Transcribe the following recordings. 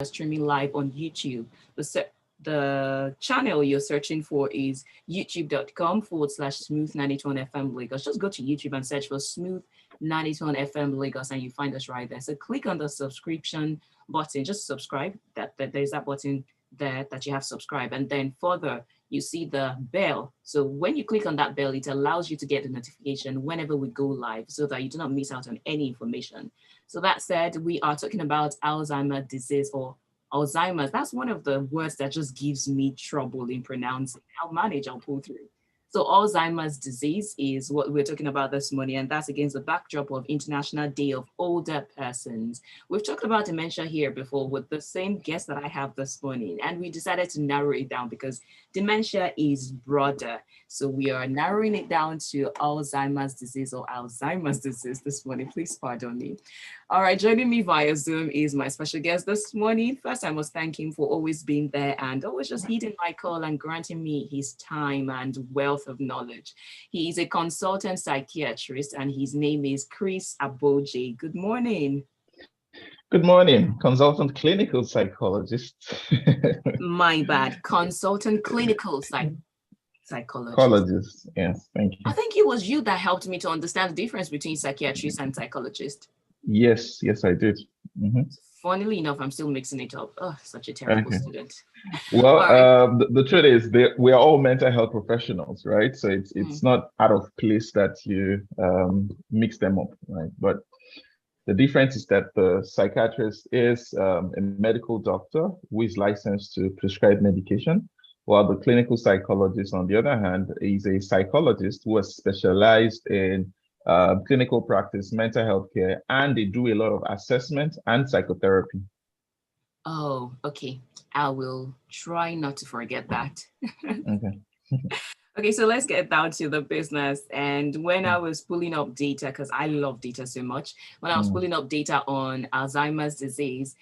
streaming live on YouTube. The channel you're searching for is youtube.com/smooth921FM Lagos. Just go to YouTube and search for Smooth 921 FM Lagos and you find us right there. So click on the subscription button, just subscribe. There's that button there that you have subscribe, and then further you see the bell. So when you click on that bell, it allows you to get a notification whenever we go live so that you do not miss out on any information. So that said, we are talking about Alzheimer's disease or Alzheimer's. That's one of the words that just gives me trouble in pronouncing. I'll manage, I'll pull through. So Alzheimer's disease is what we're talking about this morning, and that's against the backdrop of International Day of Older Persons. We've talked about dementia here before with the same guest that I have this morning, and we decided to narrow it down because dementia is broader. So we are narrowing it down to Alzheimer's disease or Alzheimer's disease this morning. Please pardon me. All right, joining me via Zoom is my special guest this morning. First, I must thank him for always being there and always just heeding my call and granting me his time and wealth of knowledge. He is a consultant psychiatrist and his name is Chris Abojei. Good morning. Good morning, consultant clinical psychologist. My bad, consultant clinical psychologist. Yes, thank you. I think it was you that helped me to understand the difference between psychiatrist and psychologist. Yes, I did. Mm-hmm. Funnily enough, I'm still mixing it up. Oh, such a terrible student. Well, the truth is we are all mental health professionals, right? So it's not out of place that you mix them up, right? But the difference is that the psychiatrist is a medical doctor who is licensed to prescribe medication, while the clinical psychologist, on the other hand, is a psychologist who is specialized in clinical practice, mental health care, and they do a lot of assessment and psychotherapy. Oh, okay. I will try not to forget that. Okay. Okay, so let's get down to the business. And when I was pulling up data, because I love data so much, when I was pulling up data on Alzheimer's disease,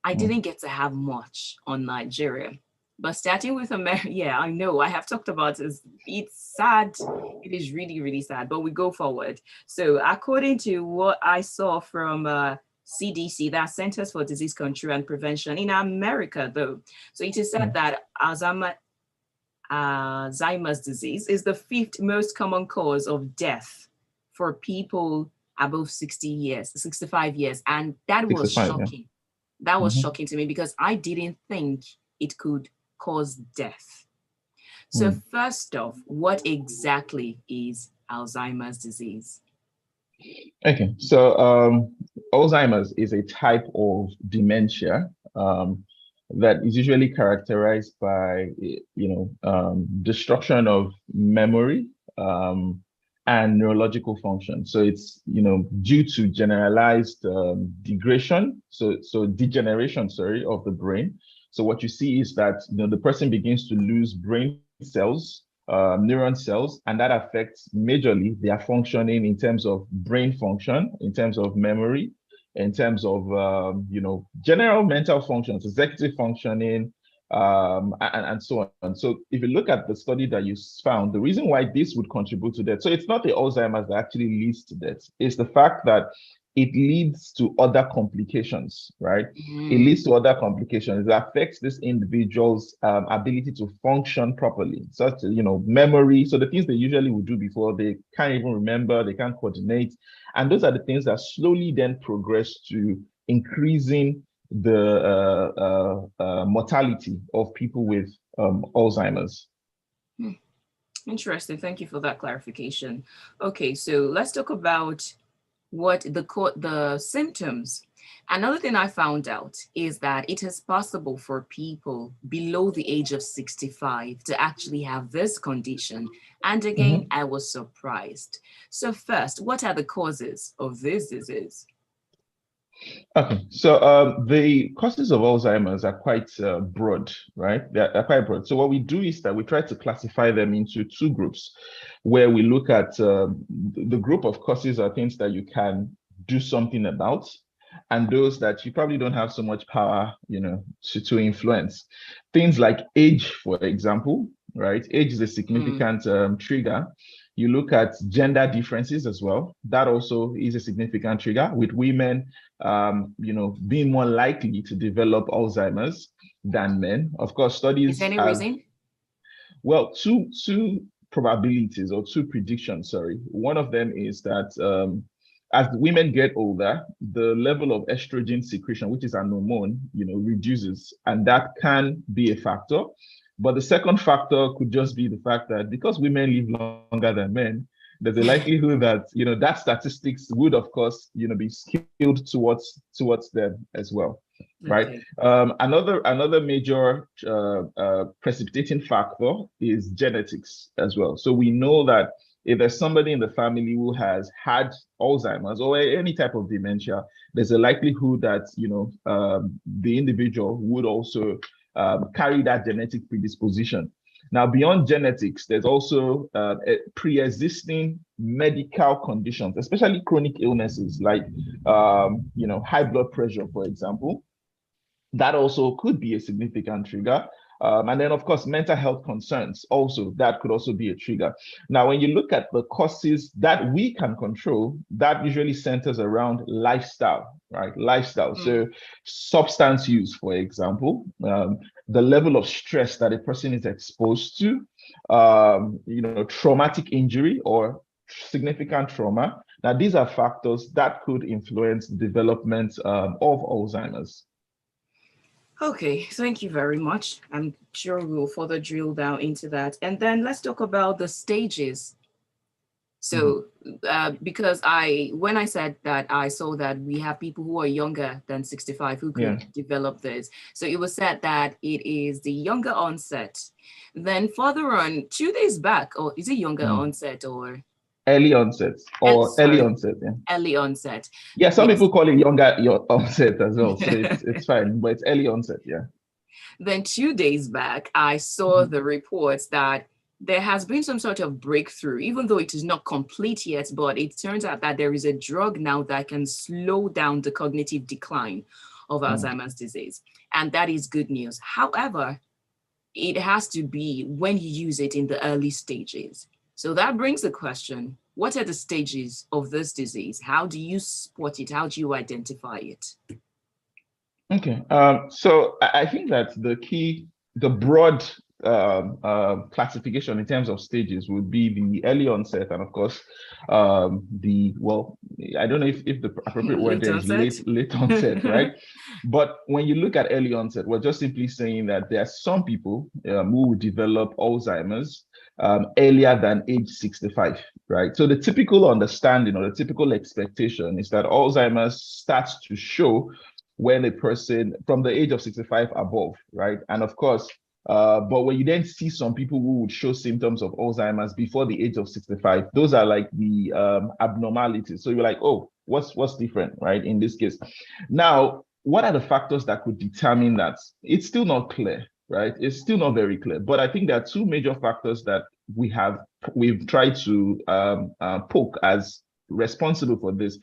I didn't get to have much on Nigeria. But starting with America, yeah, I know I have talked about this. It's sad. It is really, really sad, but we go forward. So according to what I saw from CDC, that's Centers for Disease Control and Prevention in America, though. So it is said that Alzheimer's disease is the 5th most common cause of death for people above 65 years. And that was shocking. Yeah. That was shocking to me because I didn't think it could cause death. So first off, what exactly is Alzheimer's disease? Okay, so Alzheimer's is a type of dementia that is usually characterized by, destruction of memory and neurological function. So it's, due to generalized degeneration of the brain. So what you see is that the person begins to lose brain cells, neuron cells, and that affects majorly their functioning in terms of brain function, in terms of memory, in terms of general mental functions, executive functioning, and so on. So if you look at the study that you found, the reason why this would contribute to death, so it's not the Alzheimer's that actually leads to death, it's the fact that it leads to other complications, right? It leads to other complications. It affects this individual's ability to function properly, such as, memory. So the things they usually would do before, they can't even remember, they can't coordinate. And those are the things that slowly then progress to increasing the mortality of people with Alzheimer's. Interesting. Thank you for that clarification. Okay, so let's talk about what the symptoms. Another thing I found out is that it is possible for people below the age of 65 to actually have this condition. And again, I was surprised. So first, what are the causes of this disease? Okay, so the causes of Alzheimer's are quite broad, right? They're quite broad. So what we do is that we try to classify them into 2 groups, where we look at the group of causes are things that you can do something about, and those that you probably don't have so much power, to influence. Things like age, for example, right? Age is a significant trigger. You look at gender differences as well. That also is a significant trigger, with women, being more likely to develop Alzheimer's than men. Of course, Is there studies any have, reason? well, two probabilities or two predictions, sorry. One of them is that as women get older, the level of estrogen secretion, which is an hormone, reduces, and that can be a factor. But the second factor could just be the fact that because women live longer than men, there's a likelihood that that statistics would, of course, be skewed towards them as well, right? Okay. Another major precipitating factor is genetics as well. So we know that if there's somebody in the family who has had Alzheimer's or any type of dementia, there's a likelihood that the individual would also carry that genetic predisposition. Now, beyond genetics, there's also pre-existing medical conditions, especially chronic illnesses like high blood pressure, for example. That also could be a significant trigger. And then, of course, mental health concerns also, that could also be a trigger. Now, when you look at the causes that we can control, that usually centers around lifestyle, right? Lifestyle. So substance use, for example, the level of stress that a person is exposed to, traumatic injury or significant trauma. Now, these are factors that could influence the development of Alzheimer's. Okay, thank you very much. I'm sure we'll further drill down into that. And then let's talk about the stages. So, because when I said that, I saw that we have people who are younger than 65 who could develop this. So it was said that it is the younger onset. Then further on, 2 days back, or is it younger onset or? Early onset early onset, Early onset. Yeah, some people call it younger onset as well, so it's fine, but it's early onset, yeah. Then 2 days back, I saw the reports that there has been some sort of breakthrough, even though it is not complete yet, but it turns out that there is a drug now that can slow down the cognitive decline of Alzheimer's disease. And that is good news. However, it has to be when you use it in the early stages. So that brings the question, what are the stages of this disease? How do you spot it? How do you identify it? Okay, so I think that the broad classification in terms of stages would be the early onset, and of course, I don't know if the appropriate word there is late onset, right? But when you look at early onset, we're just simply saying that there are some people who will develop Alzheimer's earlier than age 65, right? So the typical understanding or the typical expectation is that Alzheimer's starts to show when a person from the age of 65 above, right? And of course, but when you then see some people who would show symptoms of Alzheimer's before the age of 65, those are like the abnormalities. So you're like, oh, what's different, right? In this case. Now, what are the factors that could determine that? It's still not clear, right? It's still not very clear. But I think there are two major factors that we've tried to poke as responsible for this: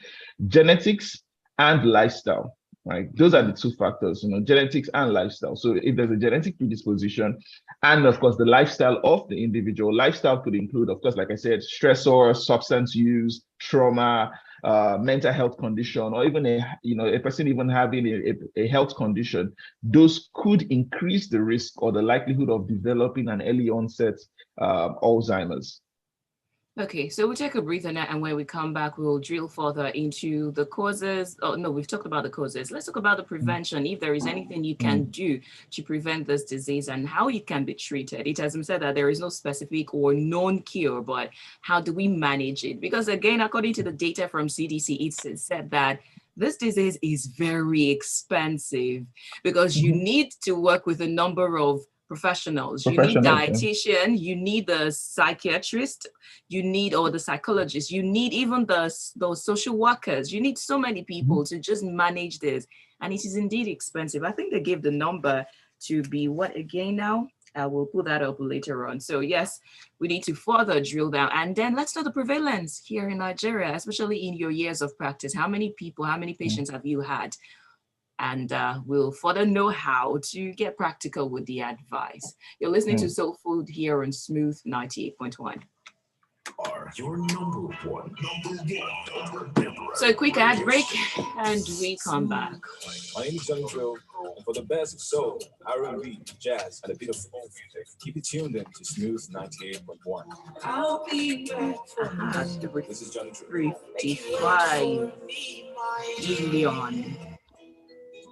genetics and lifestyle. Right, those are the two factors, genetics and lifestyle. So if there's a genetic predisposition, and of course the lifestyle of the individual, lifestyle could include, of course, like I said, stressor, substance use, trauma, mental health condition, or even a person even having a health condition. Those could increase the risk or the likelihood of developing an early onset Alzheimer's. Okay, so we'll take a breather now, and when we come back, we'll drill further into the causes. Oh, no, we've talked about the causes. Let's talk about the prevention. If there is anything you can do to prevent this disease and how it can be treated. It has been said that there is no specific or known cure, but how do we manage it? Because again, according to the data from CDC, it's said that this disease is very expensive because you need to work with a number of professionals. You need dietitian, you need the psychiatrist, you need, or the psychologist, you need even those social workers. You need so many people to just manage this. And it is indeed expensive. I think they gave the number to be what again now? I will put that up later on. So yes, we need to further drill down. And then let's know the prevalence here in Nigeria, especially in your years of practice. How many people, how many patients have you had? And we'll further know how to get practical with the advice. You're listening to Soul Food here on Smooth 98.1. are your number one. So a quick ad break, and we come back. My name is Johnny Drill, and for the best of soul, R&B, jazz, and a bit of folk music, keep it tuned in to Smooth 98.1. I'll be back for This is Johnny Drill. 55 million.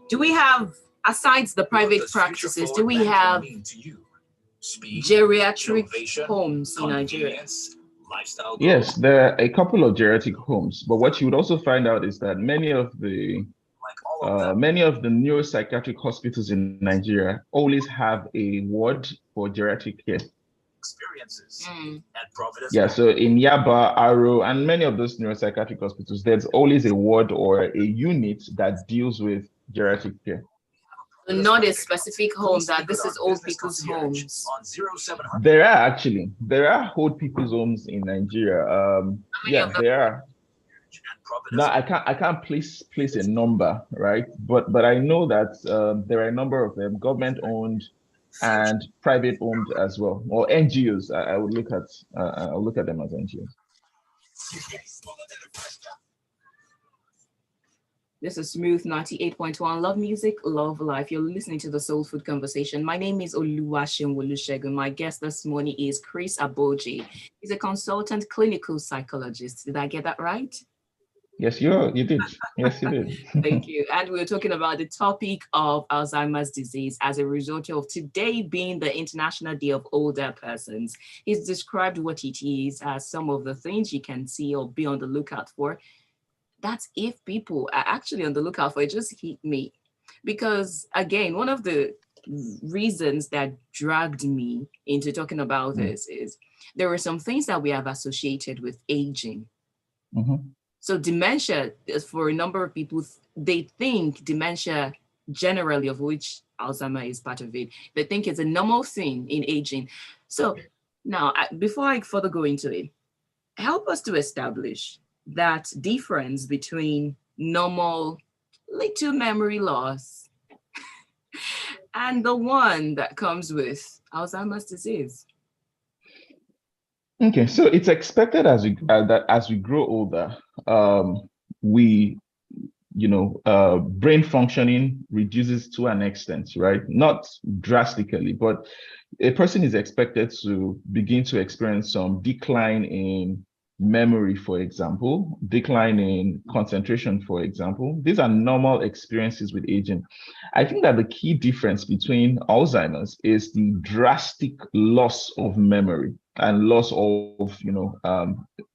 Do we have, aside the private practices, do we have geriatric homes in Nigeria? Yes, there are a couple of geriatric homes, but what you would also find out is that many of the neuropsychiatric hospitals in Nigeria always have a ward for geriatric care. Yeah, so in Yaba, Aro, and many of those neuropsychiatric hospitals, there's always a ward or a unit that deals with geriatric care. Not a specific home that this is old people's homes. There are old people's homes in Nigeria. Yeah, there are. Now I can't place a number, right? But I know that there are a number of them, government owned and private owned as well, or NGOs. I would look at them as NGOs. This is Smooth 98.1. Love music, love life. You're listening to the Soul Food Conversation. My name is Oluwaseun. My guest this morning is Chris Abojei. He's a consultant clinical psychologist. Did I get that right? Yes, you did. Yes, you did. Thank you. And we're talking about the topic of Alzheimer's disease as a result of today being the International Day of Older Persons. He's described what it is as some of the things you can see or be on the lookout for. That's if people are actually on the lookout for it. Just hit me. Because again, one of the reasons that dragged me into talking about this is there are some things that we have associated with aging. Mm-hmm. So dementia, for a number of people, they think dementia generally, of which Alzheimer's is part of it, they think it's a normal thing in aging. So now, before I further go into it, help us to establish that difference between normal little memory loss and the one that comes with Alzheimer's disease. Okay, so it's expected that as we grow older, brain functioning reduces to an extent, right? Not drastically, but a person is expected to begin to experience some decline in memory, for example, decline in concentration, for example. These are normal experiences with aging. I think that the key difference between Alzheimer's is the drastic loss of memory and loss of,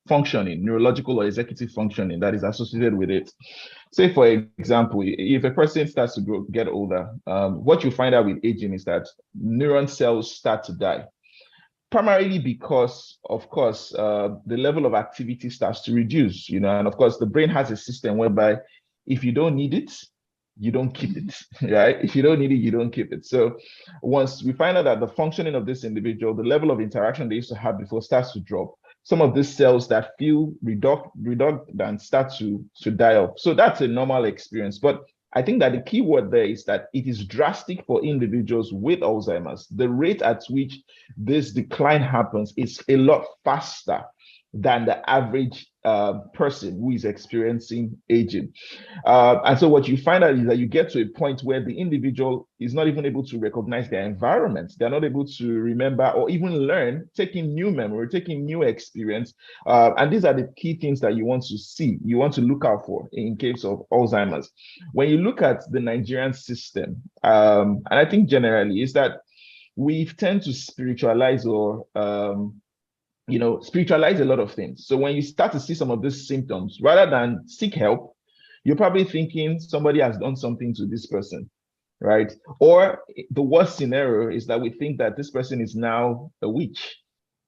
functioning, neurological or executive functioning that is associated with it. Say, for example, if a person starts to get older, what you find out with aging is that neuron cells start to die. Primarily because, of course, the level of activity starts to reduce, and of course, the brain has a system whereby if you don't need it, you don't keep it, right? If you don't need it, you don't keep it. So once we find out that the functioning of this individual, the level of interaction they used to have before starts to drop, some of these cells that feel redundant start to die off. So that's a normal experience. But I think that the key word there is that it is drastic for individuals with Alzheimer's. The rate at which this decline happens is a lot faster than the average person who is experiencing aging. And so what you find out is that you get to a point where the individual is not even able to recognize their environment. They're not able to remember or even learn, taking new memory, taking new experience. And these are the key things that you want to see, you want to look out for in case of Alzheimer's. When you look at the Nigerian system, and I think generally is that we tend to spiritualize or spiritualize a lot of things. So when you start to see some of these symptoms, rather than seek help, you're probably thinking somebody has done something to this person, right? Or the worst scenario is that we think that this person is now a witch,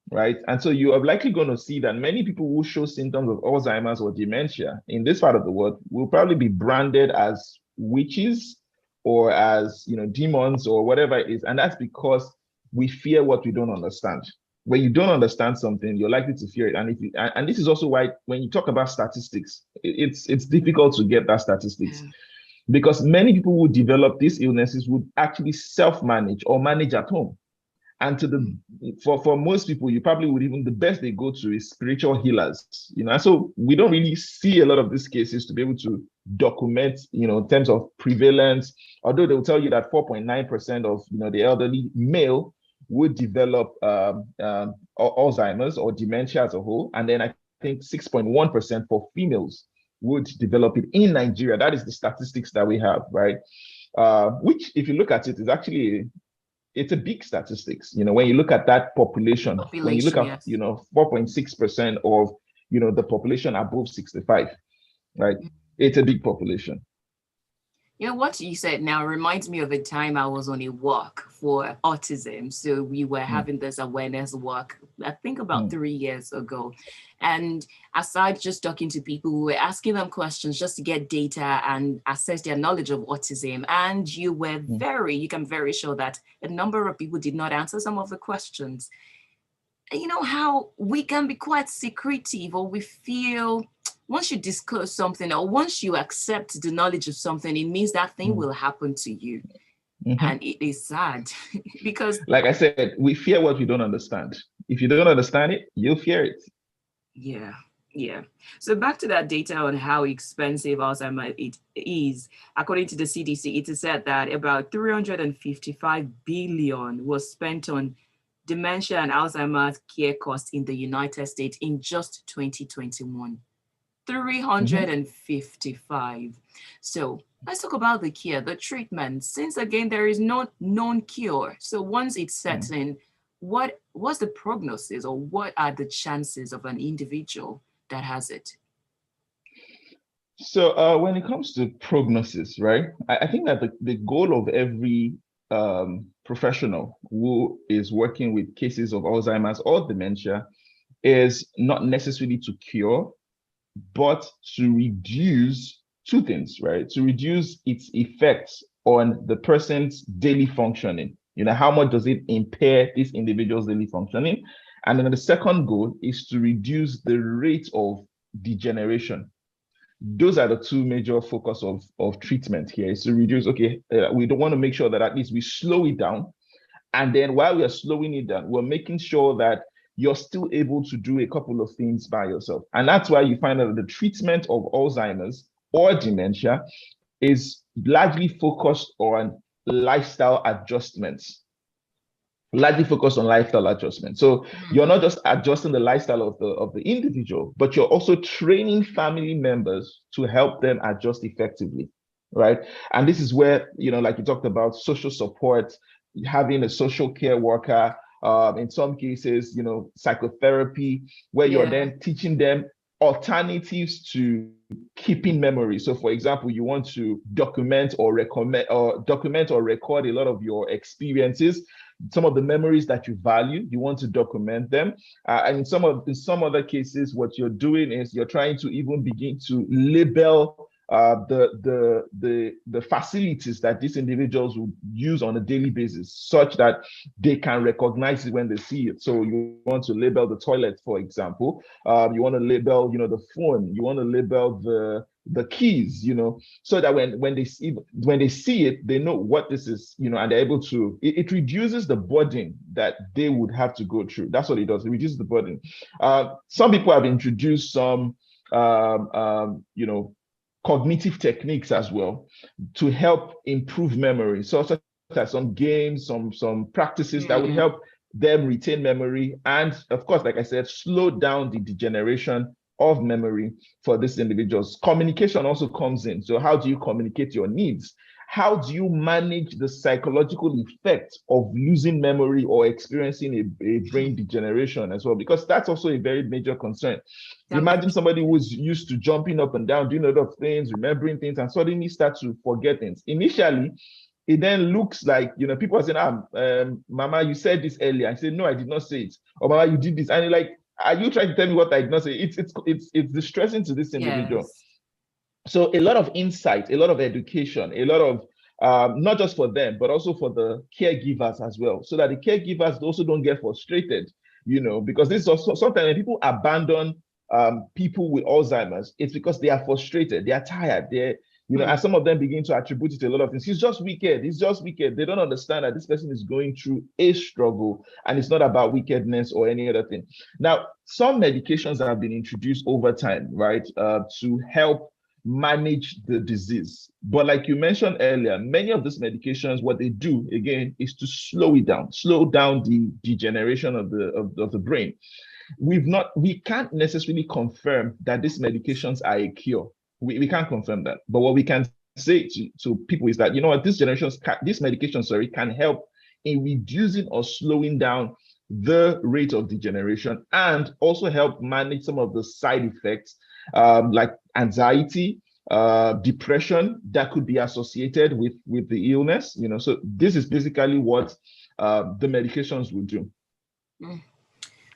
right? And so you are likely going to see that many people who show symptoms of Alzheimer's or dementia in this part of the world will probably be branded as witches or as, demons or whatever it is. And that's because we fear what we don't understand. When you don't understand something, you're likely to fear it. And this is also why when you talk about statistics, it's difficult to get that statistics because many people who develop these illnesses would actually self-manage or manage at home. And for most people, you probably would even, the best they go to is spiritual healers, and so we don't really see a lot of these cases to be able to document, in terms of prevalence, although they will tell you that 4.9% of, the elderly male would develop Alzheimer's or dementia as a whole. And then I think 6.1% for females would develop it in Nigeria. That is the statistics that we have, right? Which, if you look at it, is actually, it's a big statistics. When you look at that population, when you look at, yes. 4.6% of, the population above 65, right? It's a big population. What you said now reminds me of a time I was on a walk for autism. So we were having this awareness walk, I think about 3 years ago. And aside just talking to people, we were asking them questions just to get data and assess their knowledge of autism. And you were you can very sure that a number of people did not answer some of the questions. You know how we can be quite secretive, or we feel once you disclose something or once you accept the knowledge of something, it means that thing will happen to you. And it is sad because, like I said, we fear what we don't understand. If you don't understand it, you'll fear it. Yeah. So back to that data on how expensive Alzheimer's it is. According to the CDC, it is said that about 355 billion was spent on dementia and Alzheimer's care costs in the United States in just 2021. 355. So let's talk about the care, the treatment. Since again, there is no known cure. So once it sets in, what's the prognosis, or what are the chances of an individual that has it? So when it comes to prognosis, right, I think that the goal of every professional who is working with cases of Alzheimer's or dementia is not necessarily to cure, but to reduce two things, right? To reduce its effects on the person's daily functioning. How much does it impair this individual's daily functioning? And then the second goal is to reduce the rate of degeneration. Those are the two major focus of treatment here, is to reduce, we don't want to make sure that at least we slow it down. And then while we are slowing it down, we're making sure that you're still able to do a couple of things by yourself. And that's why you find out that the treatment of Alzheimer's or dementia is largely focused on lifestyle adjustments. So you're not just adjusting the lifestyle of the individual, but you're also training family members to help them adjust effectively, right? And this is where, like you talked about, social support, having a social care worker, in some cases, psychotherapy, where you're then teaching them alternatives to keeping memory. So for example, you want to document or record a lot of your experiences, some of the memories that you value, you want to document them. And in some other cases, what you're doing is you're trying to even begin to label the facilities that these individuals will use on a daily basis, such that they can recognize it when they see it. So you want to label the toilet, for example. You want to label, the phone. You want to label the keys, so that when they see it, they know what this is, and they're able to. It reduces the burden that they would have to go through. That's what it does. It reduces the burden. Some people have introduced some, cognitive techniques as well to help improve memory. So such as some games, some practices that would help them retain memory. And of course, like I said, slow down the degeneration of memory for these individuals. Communication also comes in. So how do you communicate your needs? How do you manage the psychological effect of losing memory or experiencing a brain degeneration as well? Because that's also a very major concern. Imagine somebody who's used to jumping up and down, doing a lot of things, remembering things, and suddenly start to forget things. Initially, it then looks like, people are saying, Mama, you said this earlier. I said, no, I did not say it. Or Mama, you did this. And you're like, are you trying to tell me what I did not say? It's distressing to this individual. Yes. So a lot of insight, a lot of education, a lot of not just for them, but also for the caregivers as well, so that the caregivers also don't get frustrated, because this is also sometimes when people abandon people with Alzheimer's, it's because they are frustrated, they are tired, And some of them begin to attribute it to a lot of things. He's just wicked. He's just wicked. They don't understand that this person is going through a struggle, and it's not about wickedness or any other thing. Now, some medications have been introduced over time, right, to help manage the disease. But like you mentioned earlier, many of these medications, what they do again is to slow down the degeneration of the brain. We can't necessarily confirm that these medications are a cure. We can't confirm that. But what we can say to people is that, these medications can help in reducing or slowing down the rate of degeneration, and also help manage some of the side effects, like anxiety, depression that could be associated with the illness. So this is basically what the medications will do.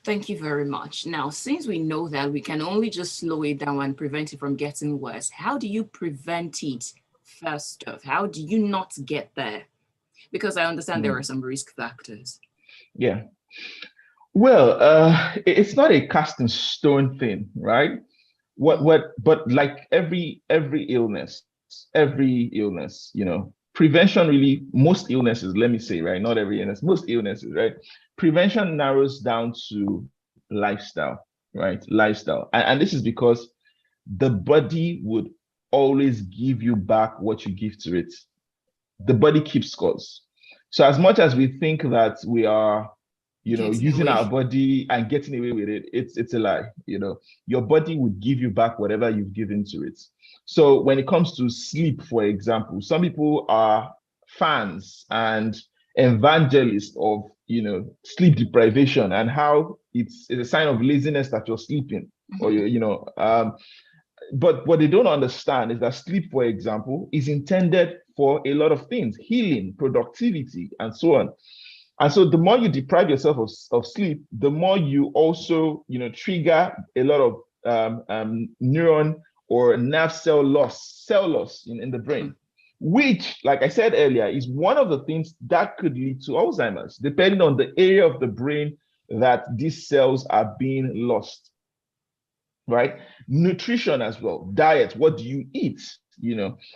Thank you very much. Now, since we know that we can only just slow it down and prevent it from getting worse, how do you prevent it first off? How do you not get there? Because I understand there are some risk factors. Yeah. Well, it's not a cast in stone thing, right? But like every illness, prevention really, most illnesses, let me say, right? Not every illness, most illnesses, right? Prevention narrows down to lifestyle, right? Lifestyle. And this is because the body would always give you back what you give to it. The body keeps scores. So as much as we think that we are, using our body and getting away with it, it's a lie. Your body would give you back whatever you've given to it. So when it comes to sleep, for example, some people are fans and evangelists of sleep deprivation and how it's a sign of laziness that you're sleeping, or but what they don't understand is that sleep, for example, is intended for a lot of things: healing, productivity, and so on. And so the more you deprive yourself of sleep, the more you also trigger a lot of neuron or nerve cell loss in the brain, which, like I said earlier, is one of the things that could lead to Alzheimer's, depending on the area of the brain that these cells are being lost, right? Nutrition as well, diet, what do you eat?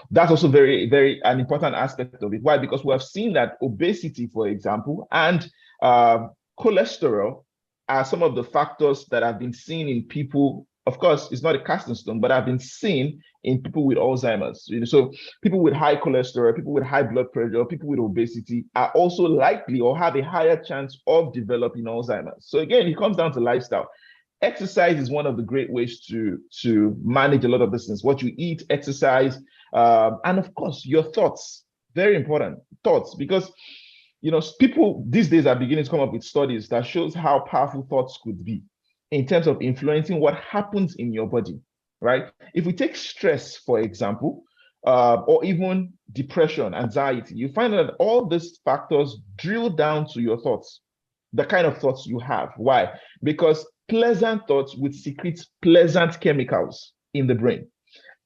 That's also very, very an important aspect of it. Why? Because we have seen that obesity, for example, and cholesterol are some of the factors that have been seen in people. Of course, it's not a cast in stone, but have been seen in people with Alzheimer's. So people with high cholesterol, people with high blood pressure, people with obesity are also likely or have a higher chance of developing Alzheimer's. So again, it comes down to lifestyle. Exercise is one of the great ways to manage a lot of these things. What you eat, exercise, and of course, your thoughts. Very important, thoughts, because people these days are beginning to come up with studies that shows how powerful thoughts could be in terms of influencing what happens in your body, right? If we take stress, for example, or even depression, anxiety, you find that all these factors drill down to your thoughts, the kind of thoughts you have. Why? Because pleasant thoughts would secrete pleasant chemicals in the brain,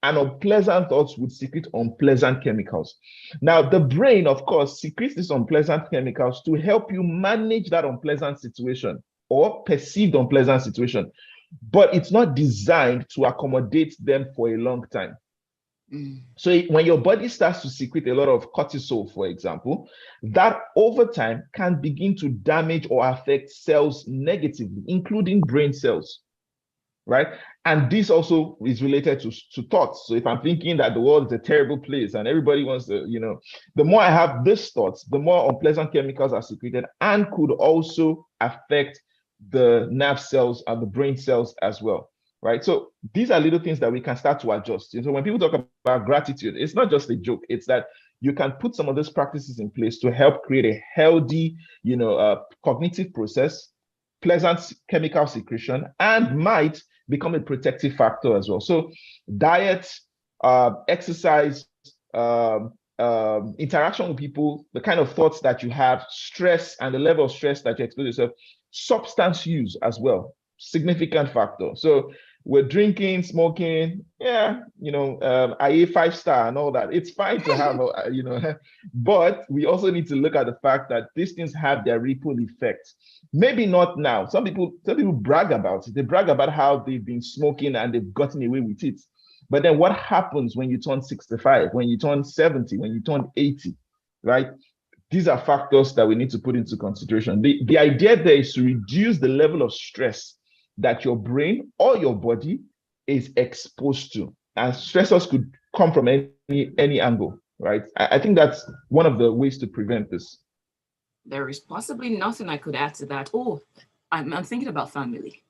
and unpleasant thoughts would secrete unpleasant chemicals. Now, the brain, of course, secretes these unpleasant chemicals to help you manage that unpleasant situation or perceived unpleasant situation, but it's not designed to accommodate them for a long time. So when your body starts to secrete a lot of cortisol, for example, that over time can begin to damage or affect cells negatively, including brain cells, right? And this also is related to thoughts. So if I'm thinking that the world is a terrible place and everybody wants to, the more I have these thoughts, the more unpleasant chemicals are secreted and could also affect the nerve cells and the brain cells as well. Right. So these are little things that we can start to adjust. So when people talk about gratitude, it's not just a joke. It's that you can put some of those practices in place to help create a healthy, cognitive process, pleasant chemical secretion, and might become a protective factor as well. So diet, exercise, interaction with people, the kind of thoughts that you have, stress and the level of stress that you expose yourself, substance use as well, significant factor. So we're drinking, smoking, I ate 5-star and all that. It's fine to have, but we also need to look at the fact that these things have their ripple effect. Maybe not now. Some people brag about it. They brag about how they've been smoking and they've gotten away with it. But then what happens when you turn 65, when you turn 70, when you turn 80, right? These are factors that we need to put into consideration. The idea there is to reduce the level of stress that your brain or your body is exposed to. And stressors could come from any angle, right? I think that's one of the ways to prevent this. There is possibly nothing I could add to that. Oh, I'm thinking about family.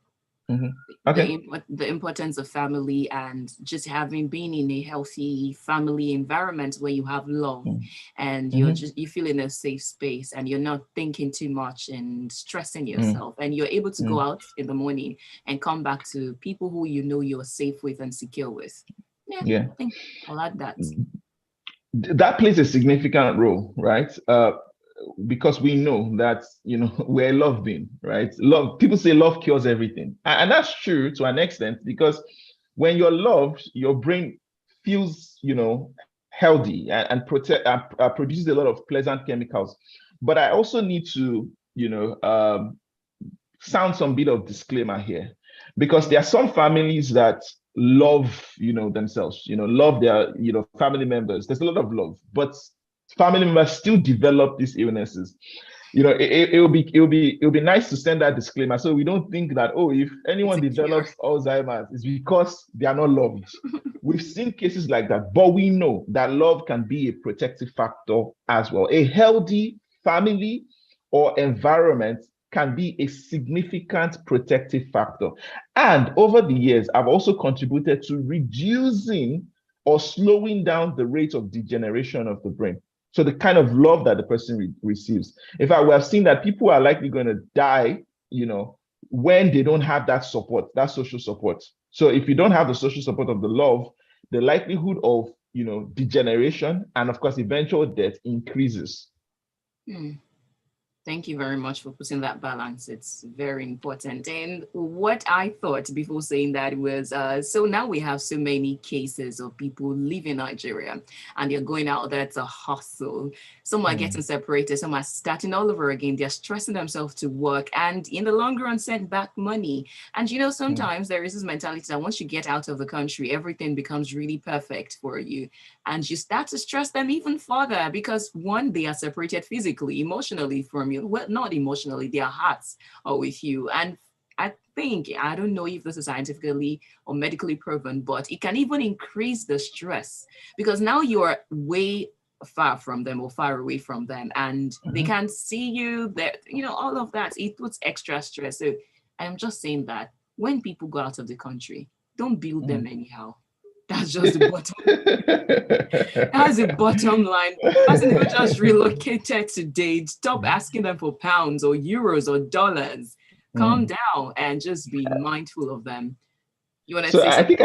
Okay. The importance of family and just being in a healthy family environment where you have love and you feel in a safe space and you're not thinking too much and stressing yourself and you're able to go out in the morning and come back to people who you know you're safe with and secure with. I think I'll add that. That plays a significant role, right? Because we know that, we're a love being, right? People say love cures everything. And that's true to an extent, because when you're loved, your brain feels, healthy and produces a lot of pleasant chemicals. But I also need to, sound some bit of disclaimer here, because there are some families that love, themselves, love their, family members. There's a lot of love, but family members still develop these illnesses. It will be nice to send that disclaimer so we don't think that, if anyone develops Alzheimer's, it's because they are not loved. We've seen cases like that, but we know that love can be a protective factor as well. A healthy family or environment can be a significant protective factor. And over the years, I've also contributed to reducing or slowing down the rate of degeneration of the brain. So the kind of love that the person receives. In fact, we have seen that people are likely going to die, when they don't have that support, that social support. So if you don't have the social support of the love, the likelihood of, degeneration and of course, eventual death increases. Thank you very much for putting that balance. It's very important. And what I thought before saying that was, so now we have so many cases of people leaving Nigeria and they're going out there to hustle. Some are getting separated, some are starting all over again. They're stressing themselves to work and in the long run send back money. And sometimes there is this mentality that once you get out of the country, everything becomes really perfect for you. And you start to stress them even further because one, they are separated physically, emotionally from you. Well, not emotionally, their hearts are with you. And I don't know if this is scientifically or medically proven, but it can even increase the stress because now you're way far from them or far away from them and they can't see you, all of that. It puts extra stress. So I'm just saying that when people go out of the country, don't build them anyhow. That's just the bottom. That's the bottom line. Person who just relocated today, stop asking them for pounds or euros or dollars. Calm down and just be mindful of them. You want to say something?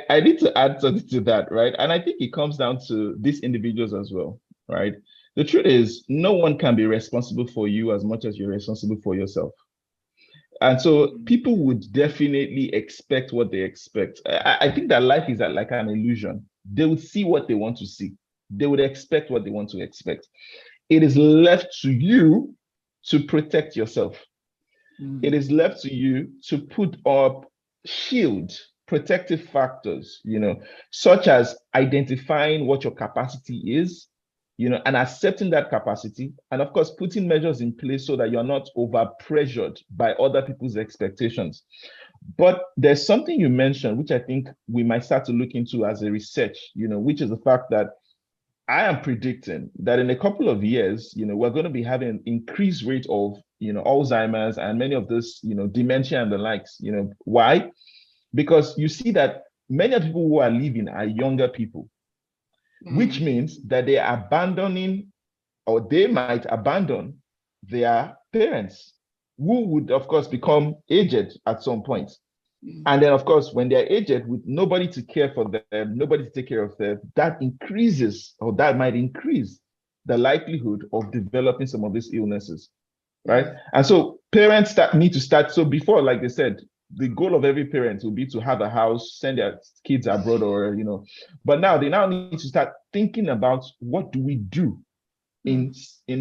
I need to add something to that, right? And I think it comes down to these individuals as well, right? The truth is, no one can be responsible for you as much as you're responsible for yourself. And so people would definitely expect what they expect. I think that life is like an illusion. They would see what they want to see. They would expect what they want to expect. It is left to you to protect yourself. It is left to you to put up protective factors, such as identifying what your capacity is, and accepting that capacity, and of course, putting measures in place so that you're not over-pressured by other people's expectations. But there's something you mentioned, which I think we might start to look into as a research, which is the fact that I am predicting that in a couple of years, we're going to be having an increased rate of, Alzheimer's and many of this, dementia and the likes. Why? Because you see that many of the people who are leaving are younger people. Which means that they are abandoning, or they might abandon their parents, who would, of course, become aged at some point. And then, of course, when they're aged with nobody to care for them, nobody to take care of them, that increases, or that might increase the likelihood of developing some of these illnesses, right? And so parents need to start. So before, like they said, the goal of every parent will be to have a house, send their kids abroad, or but now they need to start thinking about what do we do in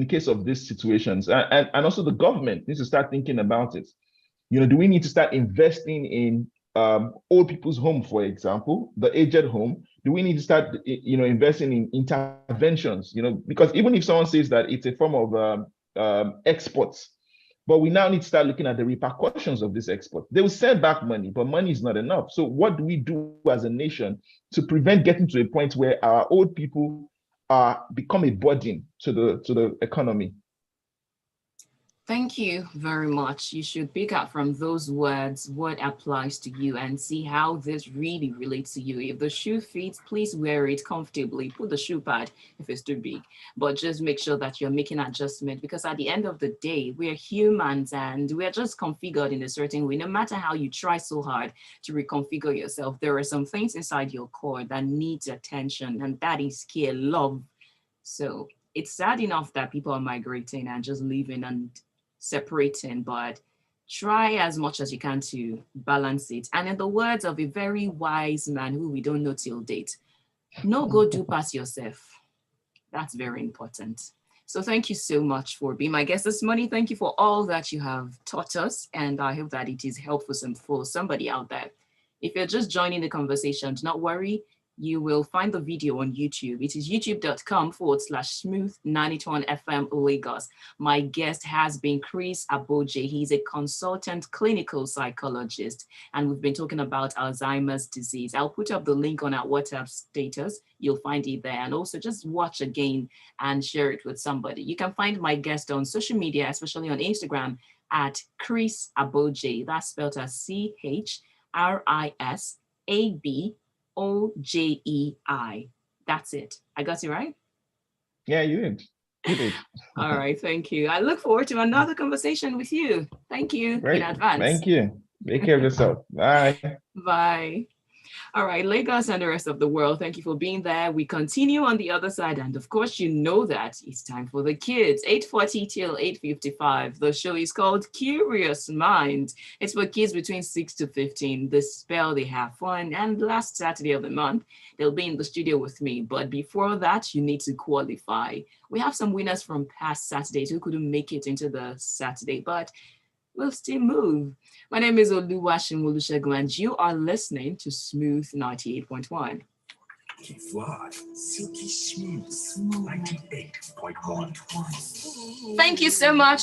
case of these situations, and also the government needs to start thinking about it. Do we need to start investing in old people's home, for example, the aged home? Do we need to start, investing in interventions? Because even if someone says that it's a form of exports, but we now need to start looking at the repercussions of this export. They will send back money, but money is not enough. So what do we do as a nation to prevent getting to a point where our old people become a burden to the economy? Thank you very much. You should pick out from those words what applies to you and see how this really relates to you. If the shoe fits, please wear it comfortably. Put the shoe pad if it's too big, but just make sure that you're making adjustment, because at the end of the day, we're humans and we're just configured in a certain way. No matter how you try so hard to reconfigure yourself, there are some things inside your core that needs attention, and that is care, love. So it's sad enough that people are migrating and just leaving and separating, but try as much as you can to balance it. And in the words of a very wise man who we don't know till date, no go do pass yourself. That's very important. So thank you so much for being my guest this morning. Thank you for all that you have taught us, and I hope that it is helpful for somebody out there. If you're just joining the conversation, do not worry. You will find the video on YouTube. It is youtube.com/smooth91FM Lagos. My guest has been Chris Abojei. He's a consultant clinical psychologist, and we've been talking about Alzheimer's disease. I'll put up the link on our WhatsApp status. You'll find it there. And also just watch again and share it with somebody. You can find my guest on social media, especially on Instagram, at Chris Abojei. That's spelled as CHRISABOJEI. That's it. I got it right? Yeah, you did. You did. All right. Thank you. I look forward to another conversation with you. Thank you Great. in advance. Thank you. Take care of yourself. Bye. Bye. All right, Lagos and the rest of the world, thank you for being there. We continue on the other side. And of course, you know that it's time for the kids. 8:40 till 8:55. The show is called Curious Mind. It's for kids between 6 to 15. They spell, they have fun. And last Saturday of the month, they'll be in the studio with me. But before that, you need to qualify. We have some winners from past Saturdays who couldn't make it into the Saturday, but we'll still move. My name is Oluwaseun, and you are listening to Smooth 98.1. Fly, silky smooth, 98.1. Thank you so much